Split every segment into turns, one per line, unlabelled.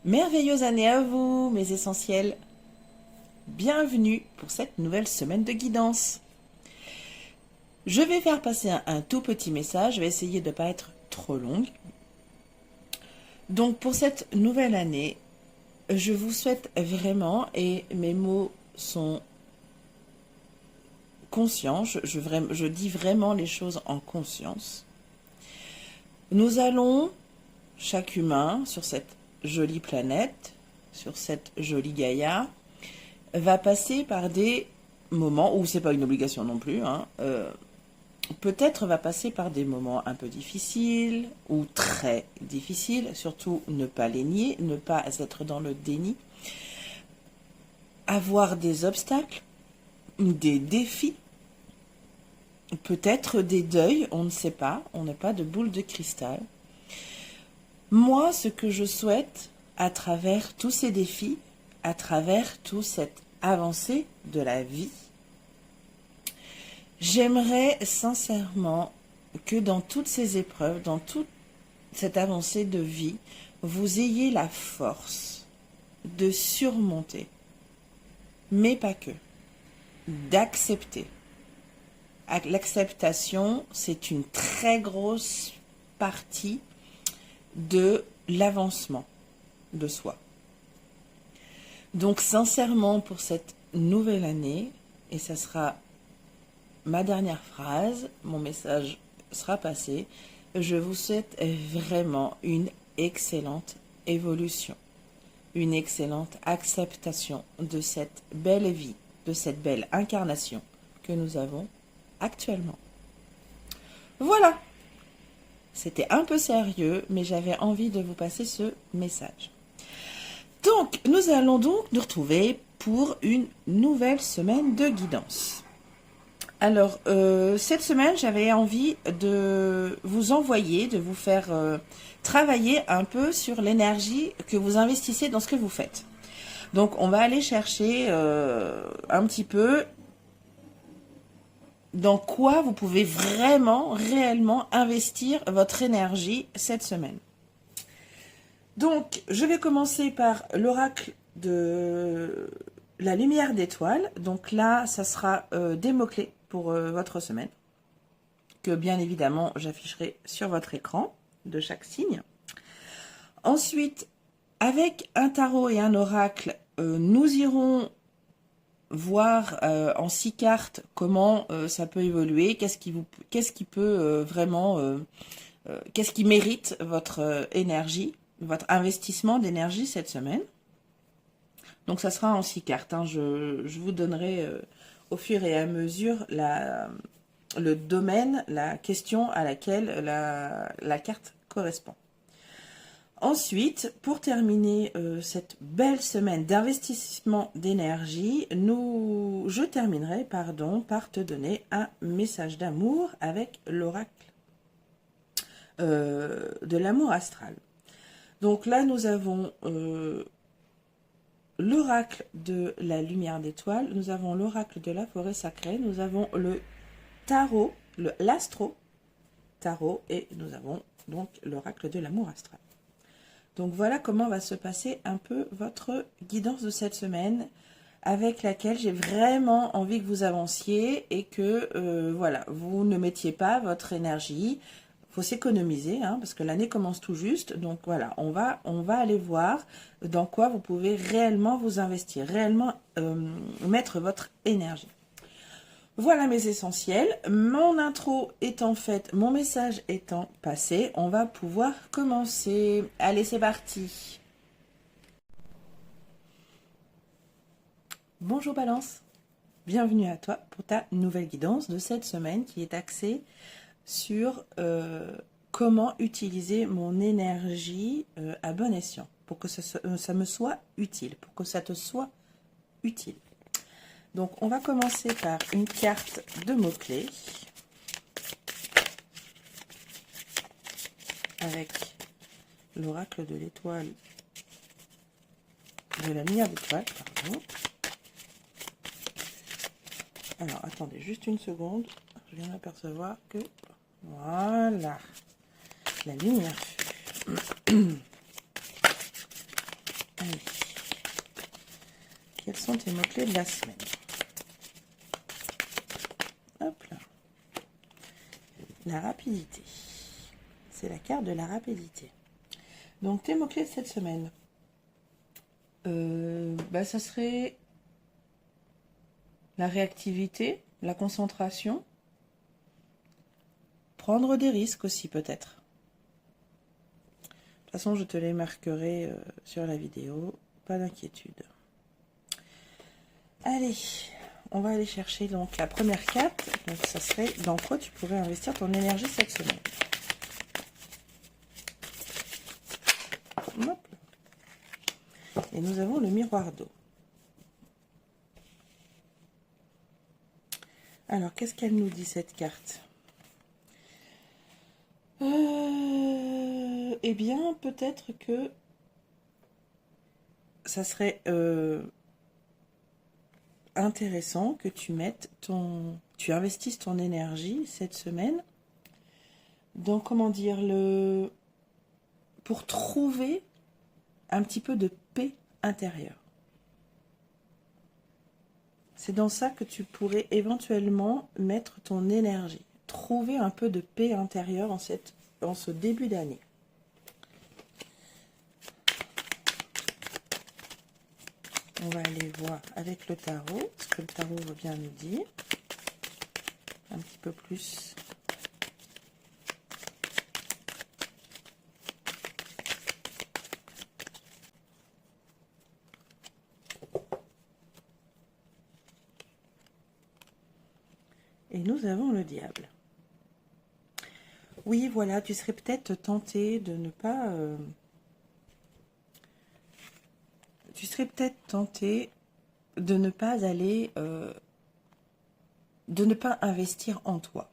Merveilleuse année à vous, mes essentiels. Bienvenue pour cette nouvelle semaine de guidance. Je vais faire passer un tout petit message. Je vais essayer de ne pas être trop longue. Donc, pour cette nouvelle année, je vous souhaite vraiment, et mes mots sont conscients, je dis vraiment les choses en conscience. Nous allons, chaque humain, sur cette jolie planète, sur cette jolie Gaïa, va passer par des moments, où c'est pas une obligation non plus, peut-être va passer par des moments un peu difficiles ou très difficiles, surtout ne pas les nier, ne pas être dans le déni, avoir des obstacles, des défis, peut-être des deuils, on ne sait pas, on n'a pas de boule de cristal. Moi, ce que je souhaite à travers tous ces défis, à travers toute cette avancée de la vie, j'aimerais sincèrement que dans toutes ces épreuves, dans toute cette avancée de vie, vous ayez la force de surmonter, mais pas que, d'accepter. L'acceptation, c'est une très grosse partie de l'avancement de soi. Donc sincèrement, pour cette nouvelle année, et ça sera ma dernière phrase, mon message sera passé, je vous souhaite vraiment une excellente évolution, une excellente acceptation de cette belle vie, de cette belle incarnation que nous avons actuellement. Voilà, c'était un peu sérieux, mais j'avais envie de vous passer ce message. Donc, nous allons donc nous retrouver pour une nouvelle semaine de guidance. Alors, cette semaine, j'avais envie de vous envoyer, de vous faire travailler un peu sur l'énergie que vous investissez dans ce que vous faites. Donc, on va aller chercher un petit peu dans quoi vous pouvez vraiment, réellement investir votre énergie cette semaine. Donc, je vais commencer par l'oracle de la lumière d'étoiles. Donc là, ça sera des mots-clés pour votre semaine, que bien évidemment, j'afficherai sur votre écran de chaque signe. Ensuite, avec un tarot et un oracle, nous irons voir en 6 cartes comment ça peut évoluer, qu'est-ce qui peut vraiment, qu'est-ce qui mérite votre énergie, votre investissement d'énergie cette semaine. Donc ça sera en 6 cartes, je vous donnerai au fur et à mesure le domaine, la question à laquelle la carte correspond. Ensuite, pour terminer cette belle semaine d'investissement d'énergie, je terminerai par te donner un message d'amour avec l'oracle de l'amour astral. Donc là, nous avons l'oracle de la lumière d'étoiles, nous avons l'oracle de la forêt sacrée, nous avons le tarot, l'astro tarot, et nous avons donc l'oracle de l'amour astral. Donc voilà comment va se passer un peu votre guidance de cette semaine, avec laquelle j'ai vraiment envie que vous avanciez et que voilà, vous ne mettiez pas votre énergie. Il faut s'économiser parce que l'année commence tout juste. Donc voilà, on va aller voir dans quoi vous pouvez réellement vous investir, réellement mettre votre énergie. Voilà mes essentiels, mon intro étant faite, mon message étant passé, on va pouvoir commencer. Allez, c'est parti. Bonjour Balance, bienvenue à toi pour ta nouvelle guidance de cette semaine qui est axée sur comment utiliser mon énergie à bon escient, pour que ça me soit utile, pour que ça te soit utile. Donc, on va commencer par une carte de mots-clés avec l'oracle de l'étoile, de la lumière d'étoile, pardon. Alors, attendez juste une seconde. Je viens d'apercevoir que, voilà, la lumière fut. sont tes mots-clés de la semaine? Hop là. La rapidité. C'est la carte de la rapidité. Donc, tes mots-clés de cette semaine. Ça serait la réactivité, la concentration, prendre des risques aussi peut-être. De toute façon, je te les marquerai sur la vidéo, pas d'inquiétude. Allez, on va aller chercher donc la première carte. Donc ça serait dans quoi tu pourrais investir ton énergie cette semaine. Hop. Et nous avons le miroir d'eau. Alors, qu'est-ce qu'elle nous dit, cette carte? Eh bien, peut-être que ça serait intéressant que tu investisses ton énergie cette semaine dans, comment dire, pour trouver un petit peu de paix intérieure. C'est dans ça que tu pourrais éventuellement mettre ton énergie. Trouver un peu de paix intérieure en ce début d'année. On va aller voir avec le tarot, ce que le tarot va bien nous dire. Un petit peu plus. Et nous avons le diable. Oui, voilà, tu serais peut-être tenté de ne pas... tu serais peut-être tenté de ne pas aller... de ne pas investir en toi.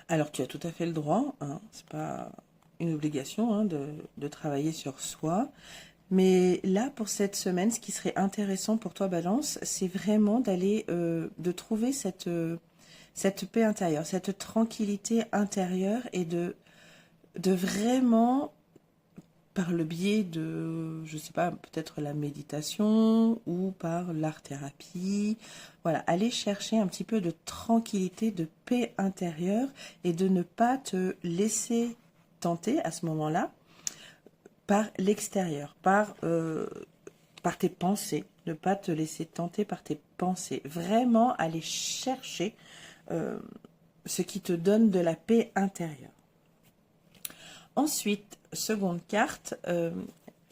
Alors, tu as tout à fait le droit, hein, c'est pas une obligation hein, de travailler sur soi. Mais là, pour cette semaine, ce qui serait intéressant pour toi, Balance, c'est vraiment d'aller, de trouver cette paix intérieure, cette tranquillité intérieure et de vraiment, par le biais de, je sais pas, peut-être la méditation ou par l'art-thérapie, voilà, aller chercher un petit peu de tranquillité, de paix intérieure et de ne pas te laisser tenter à ce moment-là par l'extérieur, par tes pensées, ne pas te laisser tenter par tes pensées. Vraiment aller chercher ce qui te donne de la paix intérieure. Ensuite, seconde carte,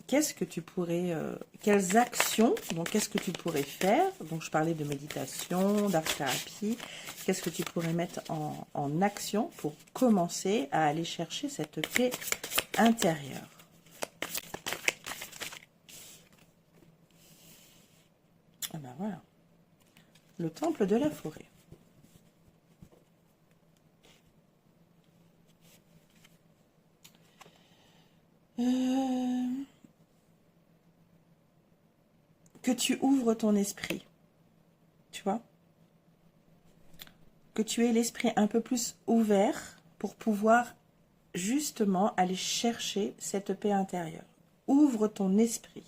qu'est-ce que tu pourrais, quelles actions, donc qu'est-ce que tu pourrais faire? Donc je parlais de méditation, d'art-thérapie, qu'est-ce que tu pourrais mettre en action pour commencer à aller chercher cette paix intérieure? Ah ben voilà, le temple de la forêt. Que tu ouvres ton esprit, tu vois, que tu aies l'esprit un peu plus ouvert pour pouvoir justement aller chercher cette paix intérieure. Ouvre ton esprit.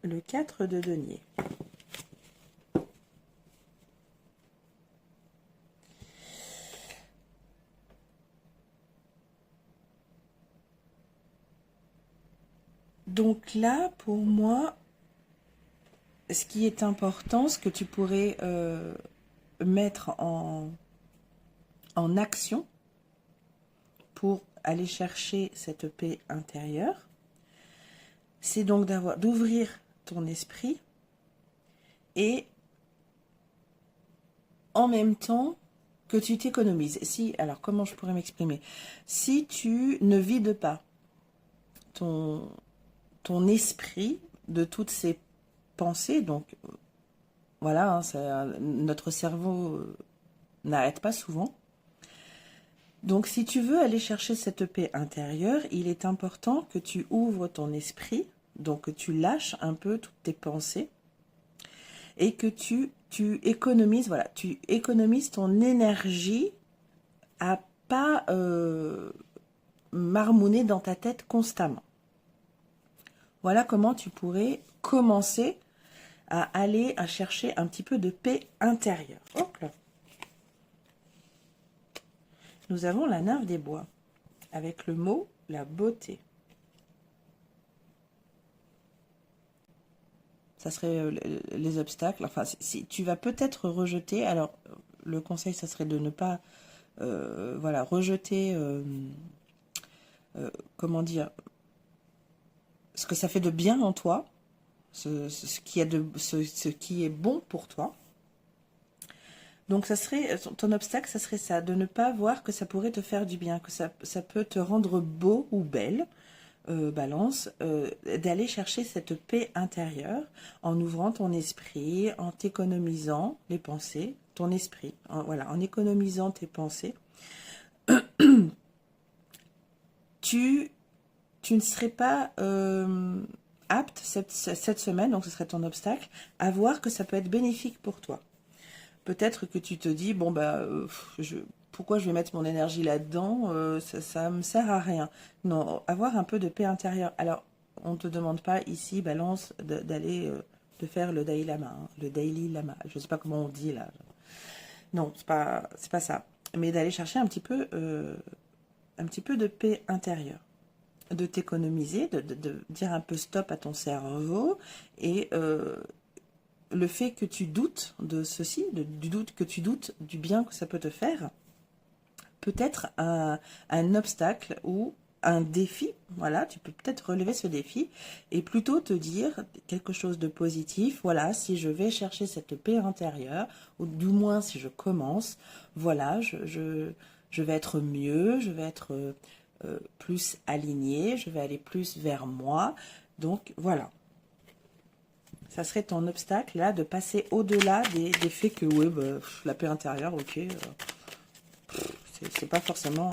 Le 4 de denier. Donc là, pour moi, ce qui est important, ce que tu pourrais mettre en action pour aller chercher cette paix intérieure, c'est donc d'ouvrir ton esprit et en même temps que tu t'économises. Alors comment je pourrais m'exprimer? Si tu ne vides pas ton esprit de toutes ces pensées, donc voilà, hein, notre cerveau n'arrête pas souvent. Donc si tu veux aller chercher cette paix intérieure, il est important que tu ouvres ton esprit, donc que tu lâches un peu toutes tes pensées et que tu économises, voilà, tu économises ton énergie à pas marmonner dans ta tête constamment. Voilà comment tu pourrais commencer à aller à chercher un petit peu de paix intérieure. Hop là. Nous avons la nymphe des bois avec le mot la beauté. Ça serait les obstacles. Enfin, si tu vas peut-être rejeter, alors le conseil, ça serait de ne pas voilà, rejeter, comment dire, ce que ça fait de bien en toi, ce qui est bon pour toi. Donc, ça serait ton obstacle, ça serait ça, de ne pas voir que ça pourrait te faire du bien, que ça peut te rendre beau ou belle, Balance, d'aller chercher cette paix intérieure en ouvrant ton esprit, en t'économisant les pensées, ton esprit, voilà, en économisant tes pensées. Tu ne serais pas apte cette semaine, donc ce serait ton obstacle, à voir que ça peut être bénéfique pour toi. Peut-être que tu te dis, bon, bah, pourquoi je vais mettre mon énergie là-dedans, ça me sert à rien. Non, avoir un peu de paix intérieure. Alors, on ne te demande pas ici, Balance, d'aller de faire le Dalai Lama, hein, le Daily Lama. Je ne sais pas comment on dit là. Non, c'est pas ça. Mais d'aller chercher un petit peu de paix intérieure. De t'économiser, de dire un peu stop à ton cerveau et le fait que tu doutes de ceci, que tu doutes du bien que ça peut te faire, peut être un obstacle ou un défi. Voilà, tu peux peut-être relever ce défi et plutôt te dire quelque chose de positif. Voilà, si je vais chercher cette paix intérieure, ou du moins si je commence, voilà, je vais être mieux, je vais être plus alignée, je vais aller plus vers moi. Donc, voilà. Ça serait ton obstacle, là, de passer au-delà des faits que, ouais, bah, la paix intérieure, ok, c'est pas forcément...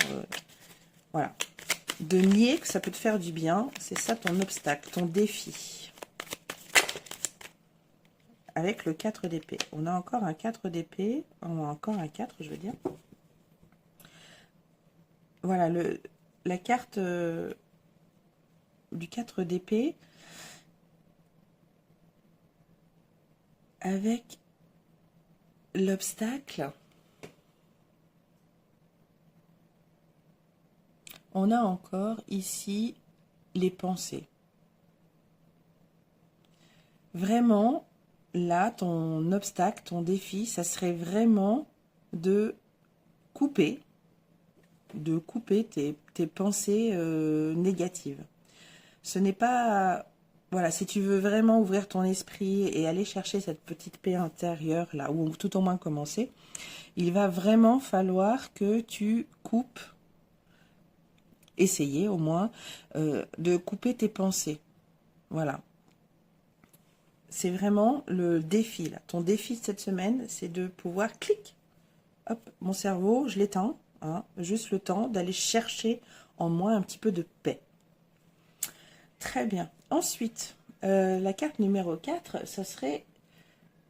voilà. De nier que ça peut te faire du bien, c'est ça ton obstacle, ton défi. Avec le 4 d'épée. On a encore un 4 d'épée, on a encore un 4, je veux dire. Voilà, la carte du 4 d'épée, avec l'obstacle, on a encore ici les pensées. Vraiment, là, ton obstacle, ton défi, ça serait vraiment de couper tes pensées négatives. Ce n'est pas... Voilà, si tu veux vraiment ouvrir ton esprit et aller chercher cette petite paix intérieure, là, ou tout au moins commencer, il va vraiment falloir que tu coupes, essayer au moins, de couper tes pensées. Voilà. C'est vraiment le défi, là. Ton défi de cette semaine, c'est de pouvoir, clic, hop, mon cerveau, je l'éteins, hein, juste le temps d'aller chercher en moi un petit peu de paix. Très bien. Ensuite, la carte numéro 4, ça serait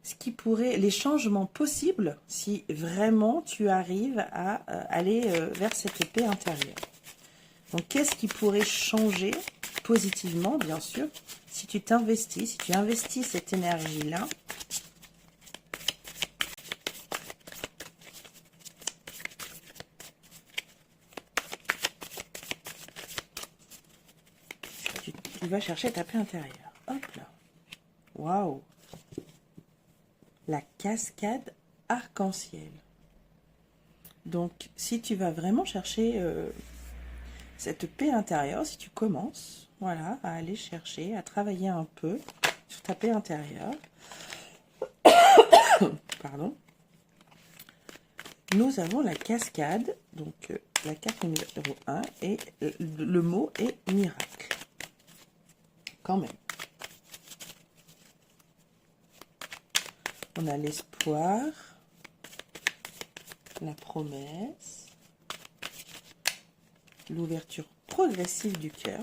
ce qui pourrait, les changements possibles si vraiment tu arrives à aller vers cette paix intérieure. Donc, qu'est-ce qui pourrait changer positivement, bien sûr, si tu t'investis, si tu investis cette énergie-là? Tu vas chercher ta paix intérieure. Hop là. Waouh. La cascade arc-en-ciel. Donc, si tu vas vraiment chercher cette paix intérieure, si tu commences, voilà, à aller chercher, à travailler un peu sur ta paix intérieure, pardon, nous avons la cascade, donc la carte numéro 1, et le mot est miracle. Quand même. On a l'espoir, la promesse, l'ouverture progressive du cœur.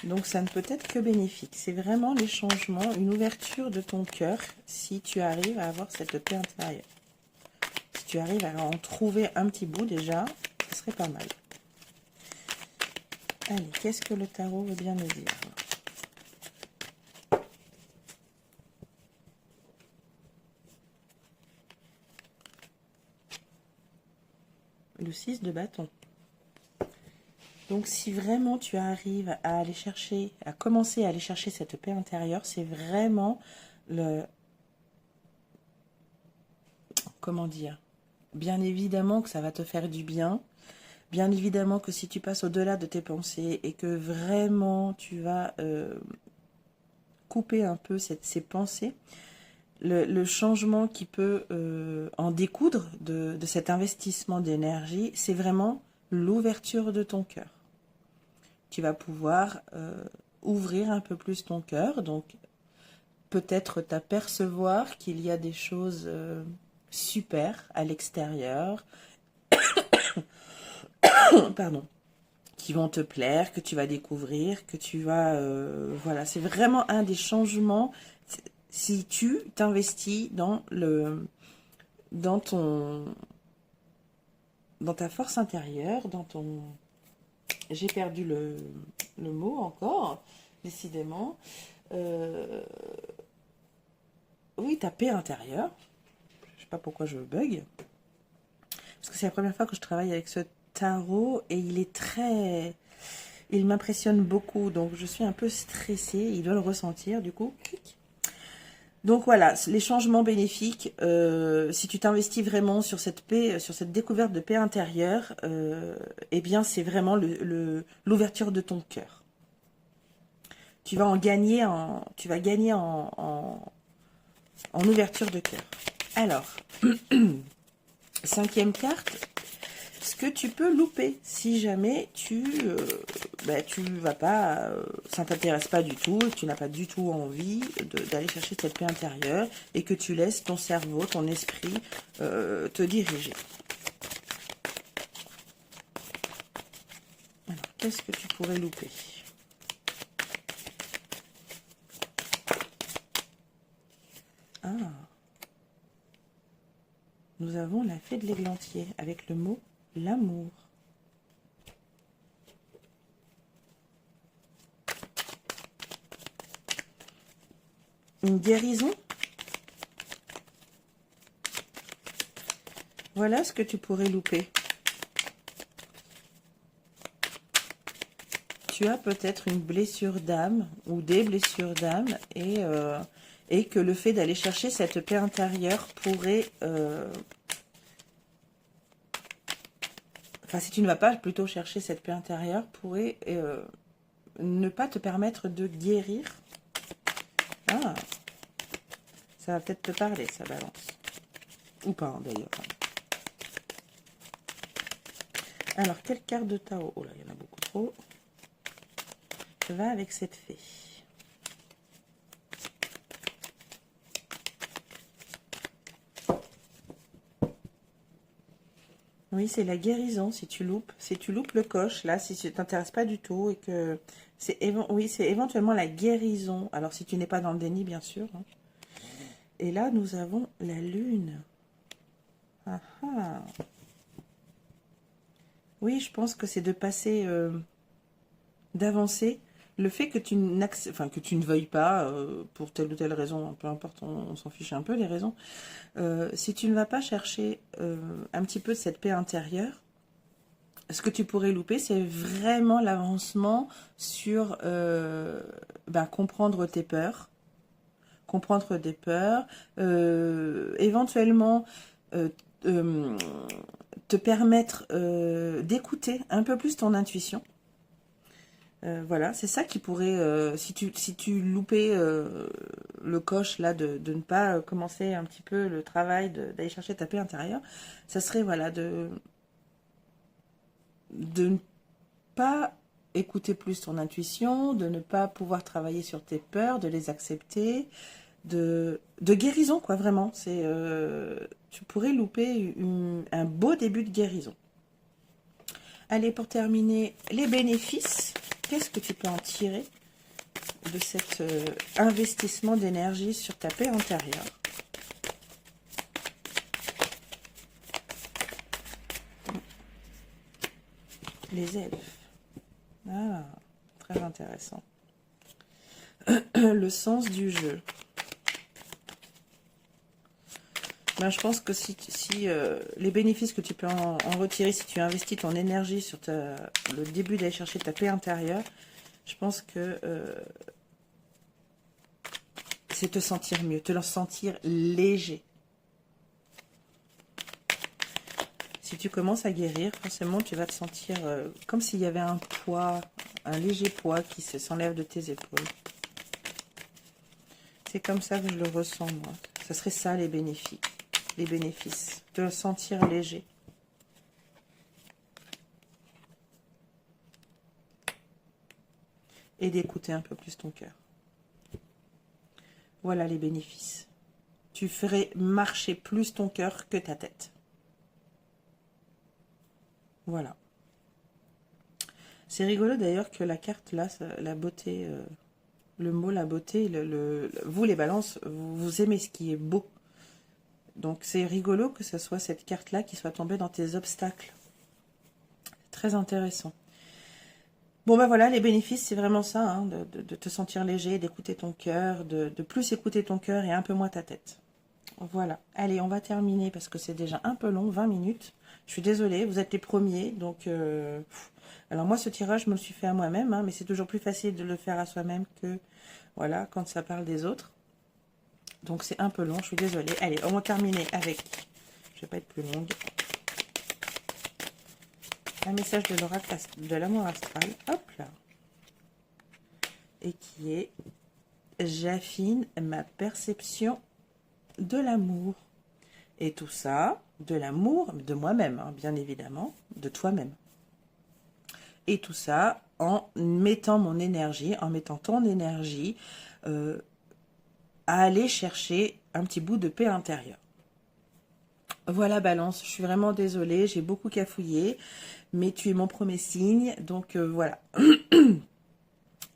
Donc ça ne peut être que bénéfique. C'est vraiment les changements, une ouverture de ton cœur si tu arrives à avoir cette paix intérieure. Si tu arrives à en trouver un petit bout déjà, ce serait pas mal. Allez, qu'est-ce que le tarot veut bien nous dire? Le 6 de bâton. Donc, si vraiment tu arrives à aller chercher, à commencer à aller chercher cette paix intérieure, c'est vraiment le... Comment dire? Bien évidemment que ça va te faire du bien. Bien évidemment que si tu passes au-delà de tes pensées et que vraiment tu vas couper un peu ces pensées, le changement qui peut en découdre de cet investissement d'énergie, c'est vraiment l'ouverture de ton cœur. Tu vas pouvoir ouvrir un peu plus ton cœur, donc peut-être t'apercevoir qu'il y a des choses super à l'extérieur, pardon, qui vont te plaire, que tu vas découvrir, que tu vas... voilà, c'est vraiment un des changements si tu t'investis dans ta force intérieure, dans ton... J'ai perdu le mot encore, décidément. Oui, ta paix intérieure. Je sais pas pourquoi je bug. Parce que c'est la première fois que je travaille avec ce tarot et il est très... Il m'impressionne beaucoup, donc je suis un peu stressée. Il doit le ressentir, du coup. Donc voilà, les changements bénéfiques, si tu t'investis vraiment sur cette paix, sur cette découverte de paix intérieure, eh bien c'est vraiment l'ouverture de ton cœur. Tu vas gagner en ouverture de cœur. Alors, 5e carte, ce que tu peux louper si jamais tu vas pas, ça ne t'intéresse pas du tout, et que tu n'as pas du tout envie d'aller chercher cette paix intérieure et que tu laisses ton cerveau, ton esprit te diriger. Alors, qu'est-ce que tu pourrais louper? Ah, nous avons la fée de l'églantier avec le mot l'amour. Une guérison. Voilà ce que tu pourrais louper. Tu as peut-être une blessure d'âme ou des blessures d'âme et que le fait d'aller chercher cette paix intérieure pourrait... Enfin, si tu ne vas pas plutôt chercher cette paix intérieure, pourrait ne pas te permettre de guérir. Ah, ça va peut-être te parler, ça, balance. Ou pas, hein, d'ailleurs. Alors, quelle carte de tarot? Oh là, il y en a beaucoup trop. Je vais avec cette fée. Oui, c'est la guérison, si tu loupes le coche, là, si ça ne t'intéresse pas du tout, et que c'est oui, c'est éventuellement la guérison. Alors, si tu n'es pas dans le déni, bien sûr. Hein. Et là, nous avons la lune. Ah, ah. Oui, je pense que c'est de passer, d'avancer. Le fait que tu ne veuilles pas, pour telle ou telle raison, peu importe, on s'en fiche un peu des raisons, si tu ne vas pas chercher un petit peu cette paix intérieure, ce que tu pourrais louper, c'est vraiment l'avancement sur comprendre tes peurs, éventuellement te permettre d'écouter un peu plus ton intuition. Voilà, c'est ça qui pourrait, si tu loupais le coche là de ne pas commencer un petit peu le travail d'aller chercher ta paix intérieure, ça serait voilà de ne pas écouter plus ton intuition, de ne pas pouvoir travailler sur tes peurs, de les accepter, de guérison quoi vraiment. Tu pourrais louper un beau début de guérison. Allez, pour terminer, les bénéfices. Qu'est-ce que tu peux en tirer de cet investissement d'énergie sur ta paix intérieure? Les elfes. Ah, très intéressant. Le sens du jeu. Ben, je pense que si les bénéfices que tu peux en retirer, si tu investis ton énergie sur le début d'aller chercher ta paix intérieure, je pense que c'est te sentir mieux, te sentir léger. Si tu commences à guérir, forcément, tu vas te sentir comme s'il y avait un poids, un léger poids qui s'enlève de tes épaules. C'est comme ça que je le ressens, moi. Ce serait ça, les bénéfices. Les bénéfices. Te sentir léger. Et d'écouter un peu plus ton cœur. Voilà les bénéfices. Tu ferais marcher plus ton cœur que ta tête. Voilà. C'est rigolo d'ailleurs que la carte là, la beauté, le mot la beauté, vous les balances, vous aimez ce qui est beau. Donc c'est rigolo que ce soit cette carte là qui soit tombée dans tes obstacles. Très intéressant. Bon ben voilà, les bénéfices c'est vraiment ça, hein, de te sentir léger, d'écouter ton cœur, de plus écouter ton cœur et un peu moins ta tête. Voilà, allez, on va terminer parce que c'est déjà un peu long, 20 minutes. Je suis désolée, vous êtes les premiers, donc... alors moi, ce tirage, je me le suis fait à moi-même, hein, mais c'est toujours plus facile de le faire à soi-même que, voilà, quand ça parle des autres. Donc c'est un peu long, je suis désolée. Allez, on va terminer avec... Je vais pas être plus longue. Un message de l'oracle de l'amour astral. Hop là. Et qui est... J'affine ma perception de l'amour. Et tout ça, de l'amour de moi-même, hein, bien évidemment, de toi-même. Et tout ça en mettant mon énergie, en mettant ton énergie à aller chercher un petit bout de paix intérieure. Voilà Balance, je suis vraiment désolée, j'ai beaucoup cafouillé, mais tu es mon premier signe, donc voilà.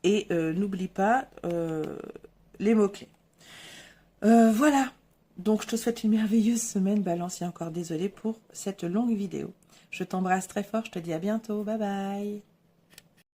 Et n'oublie pas les mots-clés. Voilà, donc je te souhaite une merveilleuse semaine Balance et encore désolée pour cette longue vidéo. Je t'embrasse très fort, je te dis à bientôt, bye bye.